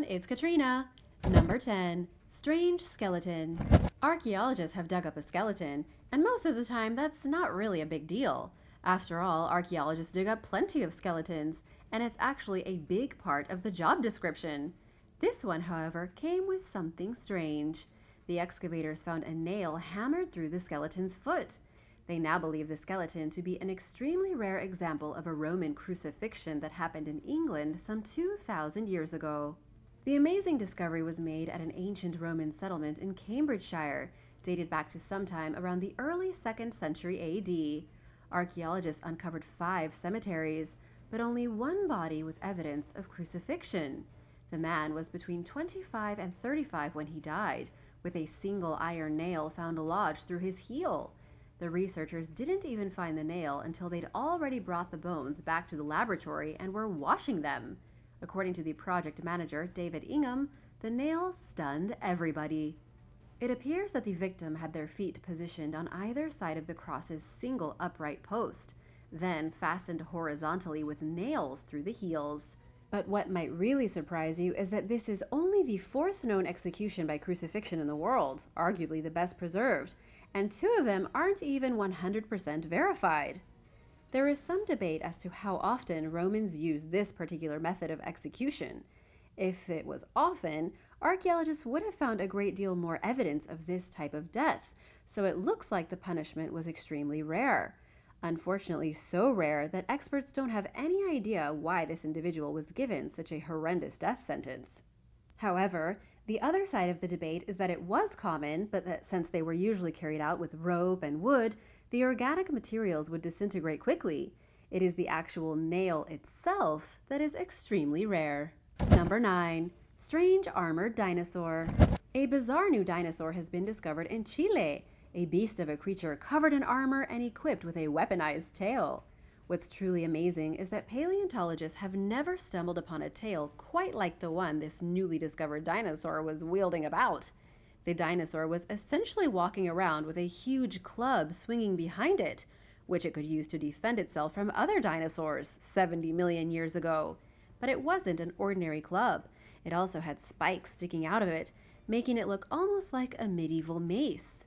it's Katrina. Number 10. Strange skeleton. Archaeologists have dug up a skeleton, and most of the time that's not really a big deal. After all, archaeologists dig up plenty of skeletons, and it's actually a big part of the job description. This one, however, came with something strange. The excavators found a nail hammered through the skeleton's foot. They now believe the skeleton to be an extremely rare example of a Roman crucifixion that happened in England some 2,000 years ago. The amazing discovery was made at an ancient Roman settlement in Cambridgeshire, dated back to sometime around the early 2nd century AD. Archaeologists uncovered 5 cemeteries, but only one body with evidence of crucifixion. The man was between 25 and 35 when he died, with a single iron nail found lodged through his heel. The researchers didn't even find the nail until they'd already brought the bones back to the laboratory and were washing them. According to the project manager, David Ingham, the nail stunned everybody. It appears that the victim had their feet positioned on either side of the cross's single upright post, then fastened horizontally with nails through the heels. But what might really surprise you is that this is only the 4th known execution by crucifixion in the world, arguably the best preserved, and 2 of them aren't even 100% verified. There is some debate as to how often Romans used this particular method of execution. If it was often, archaeologists would have found a great deal more evidence of this type of death, so it looks like the punishment was extremely rare. Unfortunately, so rare that experts don't have any idea why this individual was given such a horrendous death sentence. However, the other side of the debate is that it was common, but that since they were usually carried out with rope and wood, the organic materials would disintegrate quickly. It is the actual nail itself that is extremely rare. Number 9. Strange armored dinosaur. A bizarre new dinosaur has been discovered in Chile, a beast of a creature covered in armor and equipped with a weaponized tail. What's truly amazing is that paleontologists have never stumbled upon a tail quite like the one this newly discovered dinosaur was wielding about. The dinosaur was essentially walking around with a huge club swinging behind it, which it could use to defend itself from other dinosaurs 70 million years ago. But it wasn't an ordinary club. It also had spikes sticking out of it, making it look almost like a medieval mace.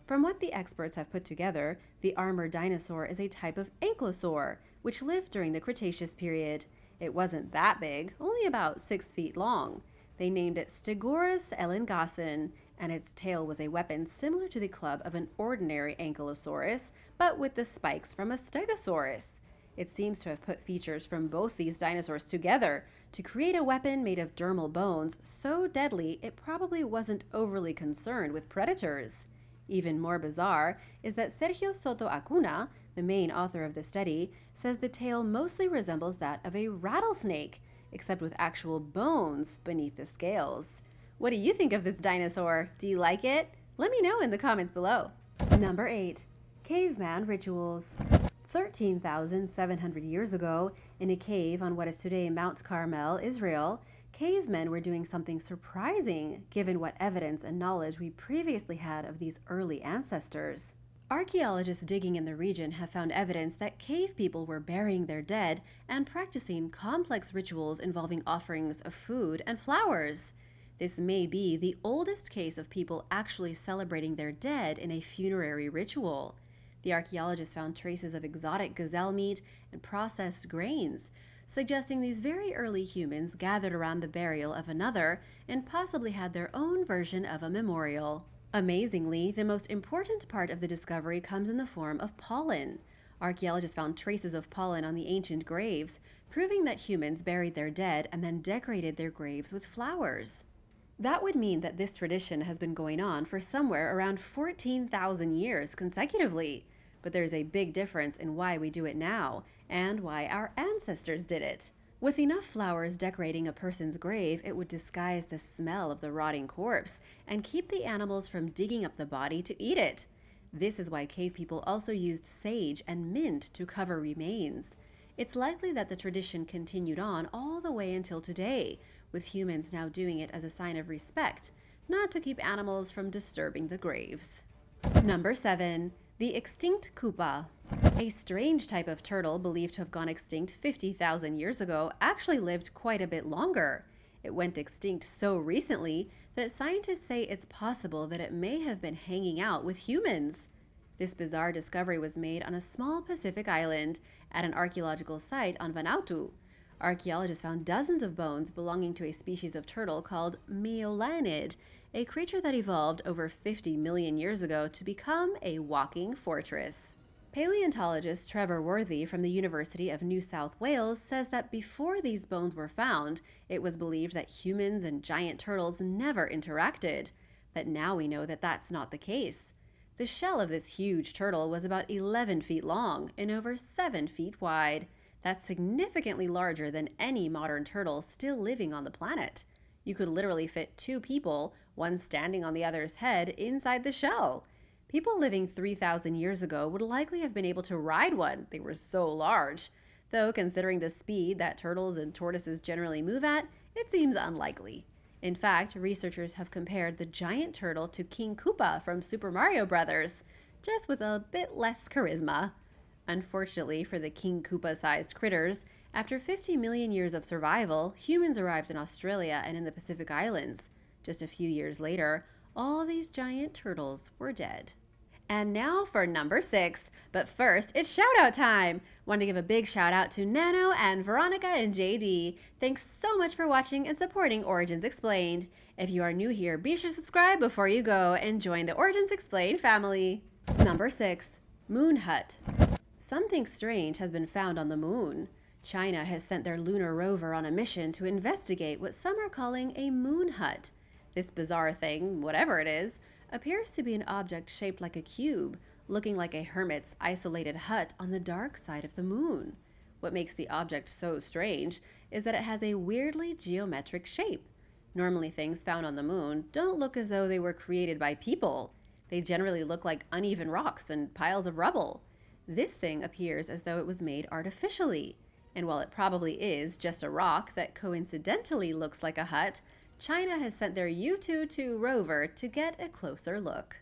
From what the experts have put together, the armored dinosaur is a type of ankylosaur, which lived during the Cretaceous period. It wasn't that big, only about 6 feet long. They named it Stegouros Elengassen, and its tail was a weapon similar to the club of an ordinary ankylosaurus, but with the spikes from a Stegosaurus. It seems to have put features from both these dinosaurs together to create a weapon made of dermal bones so deadly it probably wasn't overly concerned with predators. Even more bizarre is that Sergio Soto Acuna, the main author of the study, says the tail mostly resembles that of a rattlesnake, except with actual bones beneath the scales. What do you think of this dinosaur? Do you like it? Let me know in the comments below. Number 8. Caveman rituals. 13,700 years ago, in a cave on what is today Mount Carmel, Israel, cavemen were doing something surprising given what evidence and knowledge we previously had of these early ancestors. Archaeologists digging in the region have found evidence that cave people were burying their dead and practicing complex rituals involving offerings of food and flowers. This may be the oldest case of people actually celebrating their dead in a funerary ritual. The archaeologists found traces of exotic gazelle meat and processed grains, suggesting these very early humans gathered around the burial of another and possibly had their own version of a memorial. Amazingly, the most important part of the discovery comes in the form of pollen. Archaeologists found traces of pollen on the ancient graves, proving that humans buried their dead and then decorated their graves with flowers. That would mean that this tradition has been going on for somewhere around 14,000 years consecutively. But there's a big difference in why we do it now and why our ancestors did it. With enough flowers decorating a person's grave, it would disguise the smell of the rotting corpse and keep the animals from digging up the body to eat it. This is why cave people also used sage and mint to cover remains. It's likely that the tradition continued on all the way until today, with humans now doing it as a sign of respect, not to keep animals from disturbing the graves. Number 7. The extinct Koopa. A strange type of turtle believed to have gone extinct 50,000 years ago actually lived quite a bit longer. It went extinct so recently that scientists say it's possible that it may have been hanging out with humans. This bizarre discovery was made on a small Pacific island at an archaeological site on Vanuatu. Archaeologists found dozens of bones belonging to a species of turtle called Meolanid, a creature that evolved over 50 million years ago to become a walking fortress. Paleontologist Trevor Worthy from the University of New South Wales says that before these bones were found, it was believed that humans and giant turtles never interacted. But now we know that that's not the case. The shell of this huge turtle was about 11 feet long and over 7 feet wide. That's significantly larger than any modern turtle still living on the planet. You could literally fit 2 people, one standing on the other's head, inside the shell. People living 3,000 years ago would likely have been able to ride one. They were so large. Though, considering the speed that turtles and tortoises generally move at, it seems unlikely. In fact, researchers have compared the giant turtle to King Koopa from Super Mario Bros., just with a bit less charisma. Unfortunately for the King Koopa-sized critters, after 50 million years of survival, humans arrived in Australia and in the Pacific Islands. Just a few years later, all these giant turtles were dead. And now for number 6. But first, it's shout-out time! Want to give a big shout-out to Nano and Veronica and JD. Thanks so much for watching and supporting Origins Explained. If you are new here, be sure to subscribe before you go and join the Origins Explained family. Number 6. Moon Hut. Something strange has been found on the moon. China has sent their lunar rover on a mission to investigate what some are calling a moon hut. This bizarre thing, whatever it is, appears to be an object shaped like a cube, looking like a hermit's isolated hut on the dark side of the moon. What makes the object so strange is that it has a weirdly geometric shape. Normally, things found on the moon don't look as though they were created by people. They generally look like uneven rocks and piles of rubble. This thing appears as though it was made artificially. And while it probably is just a rock that coincidentally looks like a hut, China has sent their Yutu rover to get a closer look.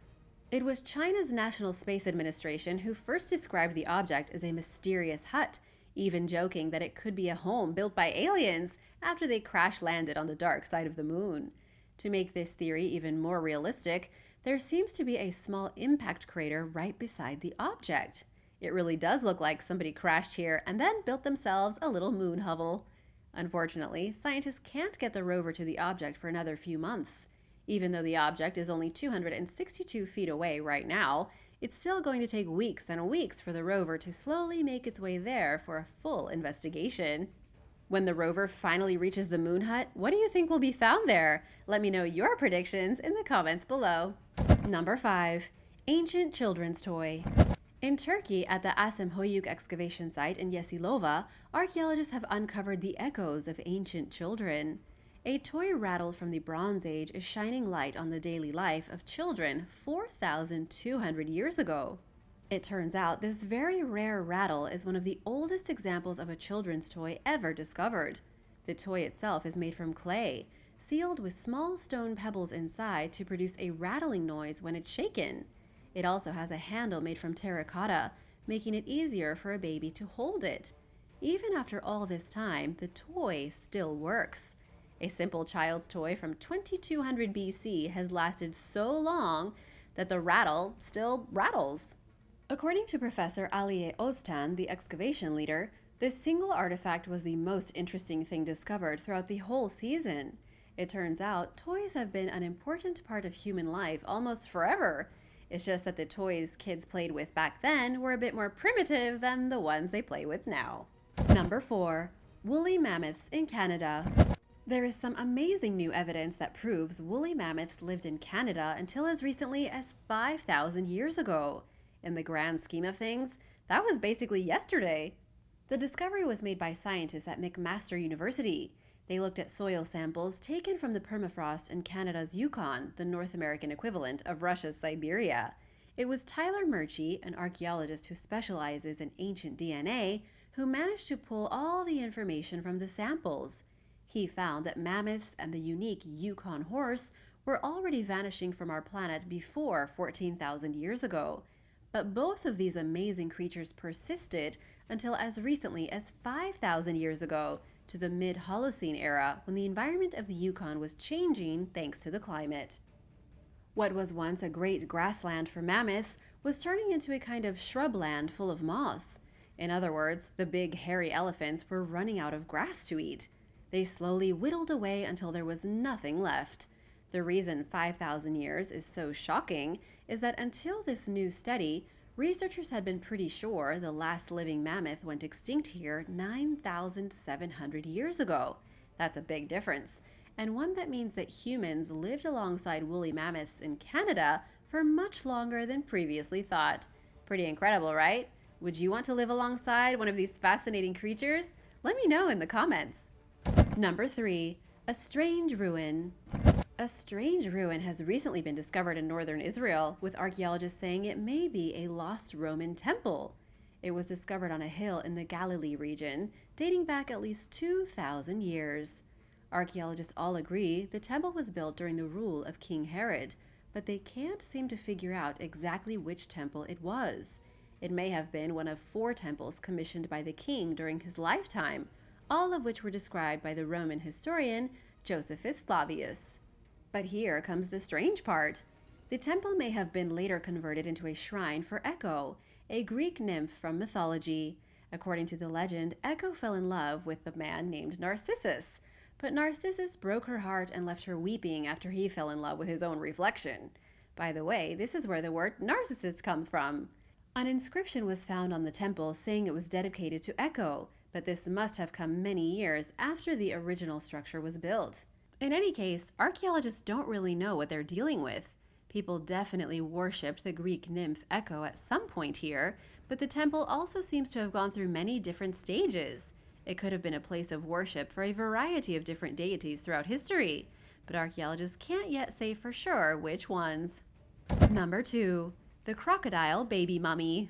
It was China's National Space Administration who first described the object as a mysterious hut, even joking that it could be a home built by aliens after they crash-landed on the dark side of the moon. To make this theory even more realistic, there seems to be a small impact crater right beside the object. It really does look like somebody crashed here and then built themselves a little moon hovel. Unfortunately, scientists can't get the rover to the object for another few months. Even though the object is only 262 feet away right now, it's still going to take weeks and weeks for the rover to slowly make its way there for a full investigation. When the rover finally reaches the moon hut, what do you think will be found there? Let me know your predictions in the comments below. Number 5. Ancient children's toy. In Turkey, at the Asemhoyuk excavation site in Yesilova, archaeologists have uncovered the echoes of ancient children. A toy rattle from the Bronze Age is shining light on the daily life of children 4,200 years ago. It turns out this very rare rattle is one of the oldest examples of a children's toy ever discovered. The toy itself is made from clay, sealed with small stone pebbles inside to produce a rattling noise when it's shaken. It also has a handle made from terracotta, making it easier for a baby to hold it. Even after all this time, the toy still works. A simple child's toy from 2200 BC has lasted so long that the rattle still rattles. According to Professor Aliye Oztan, the excavation leader, this single artifact was the most interesting thing discovered throughout the whole season. It turns out toys have been an important part of human life almost forever. It's just that the toys kids played with back then were a bit more primitive than the ones they play with now. Number 4. Woolly mammoths in Canada. There is some amazing new evidence that proves woolly mammoths lived in Canada until as recently as 5,000 years ago. In the grand scheme of things, that was basically yesterday. The discovery was made by scientists at McMaster University. They looked at soil samples taken from the permafrost in Canada's Yukon, the North American equivalent of Russia's Siberia. It was Tyler Murchie, an archaeologist who specializes in ancient DNA, who managed to pull all the information from the samples. He found that mammoths and the unique Yukon horse were already vanishing from our planet before 14,000 years ago. But both of these amazing creatures persisted until as recently as 5,000 years ago, to the mid-Holocene era when the environment of the Yukon was changing thanks to the climate. What was once a great grassland for mammoths was turning into a kind of shrubland full of moss. In other words, the big hairy elephants were running out of grass to eat. They slowly whittled away until there was nothing left. The reason 5,000 years is so shocking is that until this new study, researchers had been pretty sure the last living mammoth went extinct here 9,700 years ago. That's a big difference, and one that means that humans lived alongside woolly mammoths in Canada for much longer than previously thought. Pretty incredible, right? Would you want to live alongside one of these fascinating creatures? Let me know in the comments. Number 3. A strange ruin. A strange ruin has recently been discovered in northern Israel, with archaeologists saying it may be a lost Roman temple. It was discovered on a hill in the Galilee region, dating back at least 2,000 years. Archaeologists all agree the temple was built during the rule of King Herod, but they can't seem to figure out exactly which temple it was. It may have been one of 4 temples commissioned by the king during his lifetime, all of which were described by the Roman historian Josephus Flavius. But here comes the strange part. The temple may have been later converted into a shrine for Echo, a Greek nymph from mythology. According to the legend, Echo fell in love with a man named Narcissus, but Narcissus broke her heart and left her weeping after he fell in love with his own reflection. By the way, this is where the word narcissist comes from. An inscription was found on the temple saying it was dedicated to Echo, but this must have come many years after the original structure was built. In any case, archaeologists don't really know what they're dealing with. People definitely worshipped the Greek nymph Echo at some point here, but the temple also seems to have gone through many different stages. It could have been a place of worship for a variety of different deities throughout history, but archaeologists can't yet say for sure which ones. Number 2. The crocodile baby mummy.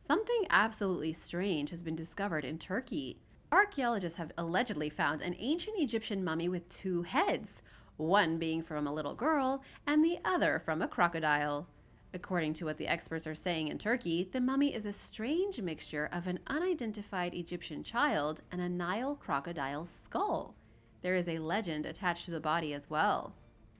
Something absolutely strange has been discovered in Turkey. Archaeologists have allegedly found an ancient Egyptian mummy with 2 heads, one being from a little girl and the other from a crocodile. According to what the experts are saying in Turkey, the mummy is a strange mixture of an unidentified Egyptian child and a Nile crocodile's skull. There is a legend attached to the body as well.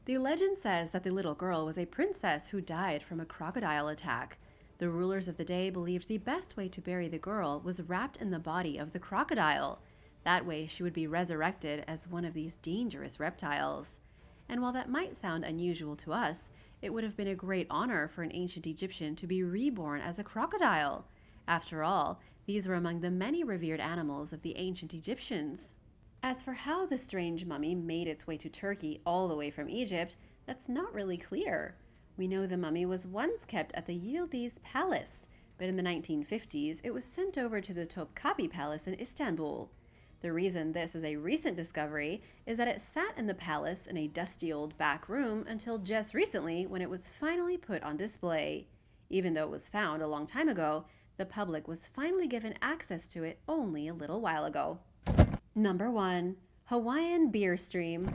The legend says that the little girl was a princess who died from a crocodile attack. The rulers of the day believed the best way to bury the girl was wrapped in the body of the crocodile. That way she would be resurrected as one of these dangerous reptiles. And while that might sound unusual to us, it would have been a great honor for an ancient Egyptian to be reborn as a crocodile. After all, these were among the many revered animals of the ancient Egyptians. As for how the strange mummy made its way to Turkey all the way from Egypt, that's not really clear. We know the mummy was once kept at the Yildiz Palace, but in the 1950s it was sent over to the Topkapi Palace in Istanbul. The reason this is a recent discovery is that it sat in the palace in a dusty old back room until just recently when it was finally put on display. Even though it was found a long time ago, the public was finally given access to it only a little while ago. Number 1. Hawaiian Beer Stream.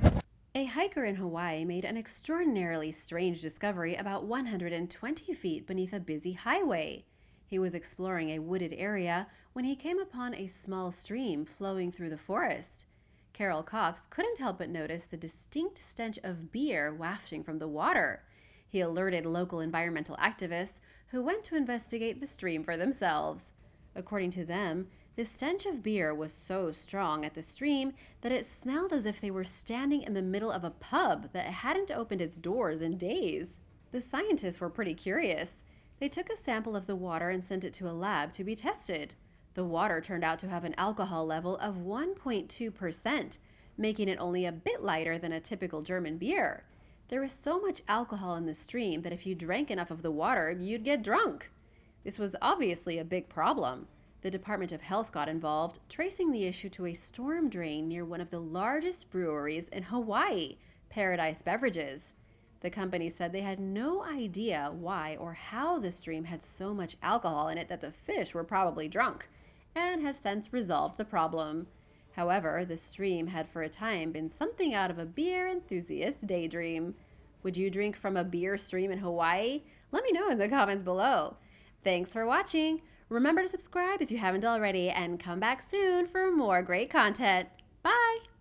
A hiker in Hawaii made an extraordinarily strange discovery about 120 feet beneath a busy highway. He was exploring a wooded area when he came upon a small stream flowing through the forest. Carroll Cox couldn't help but notice the distinct stench of beer wafting from the water. He alerted local environmental activists who went to investigate the stream for themselves. According to them, the stench of beer was so strong at the stream that it smelled as if they were standing in the middle of a pub that hadn't opened its doors in days. The scientists were pretty curious. They took a sample of the water and sent it to a lab to be tested. The water turned out to have an alcohol level of 1.2%, making it only a bit lighter than a typical German beer. There was so much alcohol in the stream that if you drank enough of the water, you'd get drunk. This was obviously a big problem. The Department of Health got involved, tracing the issue to a storm drain near one of the largest breweries in Hawaii, Paradise Beverages. The company said they had no idea why or how the stream had so much alcohol in it that the fish were probably drunk, and have since resolved the problem. However, the stream had for a time been something out of a beer enthusiast's daydream. Would you drink from a beer stream in Hawaii? Let me know in the comments below. Thanks for watching. Remember to subscribe if you haven't already, and come back soon for more great content. Bye!